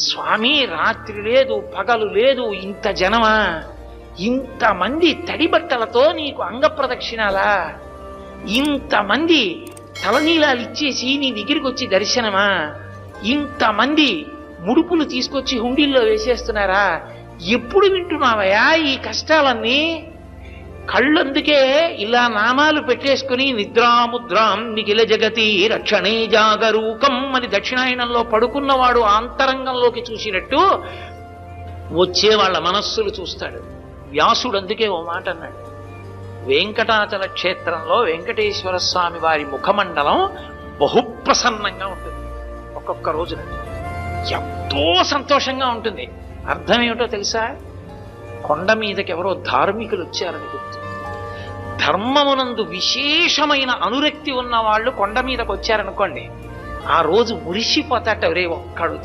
స్వామి రాత్రి లేదు పగలు లేదు, ఇంత జనమా, ఇంతమంది తడి బట్టలతో నీకు అంగ ప్రదక్షిణాలా, ఇంతమంది తలనీలాలు ఇచ్చేసి నీ దగ్గరికి వచ్చి దర్శనమా, ఇంతమంది ముడుపులు తీసుకొచ్చి హుండీల్లో వేసేస్తున్నారా, ఎప్పుడు వింటున్నావయా ఈ కష్టాలన్నీ? కళ్ళందుకే ఇలా నామాలు పెట్టేసుకుని నిద్రాముద్రాం నిఖిల జగతి రక్షణే జాగరూకం అని దక్షిణాయనంలో పడుకున్నవాడు ఆంతరంగంలోకి చూసినట్టు వచ్చే వాళ్ళ మనస్సులు చూస్తాడు. వ్యాసుడు అందుకే ఓ మాట అన్నాడు, వెంకటాచల క్షేత్రంలో వెంకటేశ్వర స్వామి వారి ముఖమండలం బహుప్రసన్నంగా ఉంటుంది. ఒక్కొక్క రోజున ఎంతో సంతోషంగా ఉంటుంది. అర్థం ఏమిటో తెలుసా? కొండ మీదకి ఎవరో ధార్మికులు వచ్చారని గుర్తు. ధర్మమునందు విశేషమైన అనురక్తి ఉన్న వాళ్ళు కొండ మీదకి వచ్చారనుకోండి, ఆ రోజు మురిసిపోతాట, ఒరే ఒక్కడు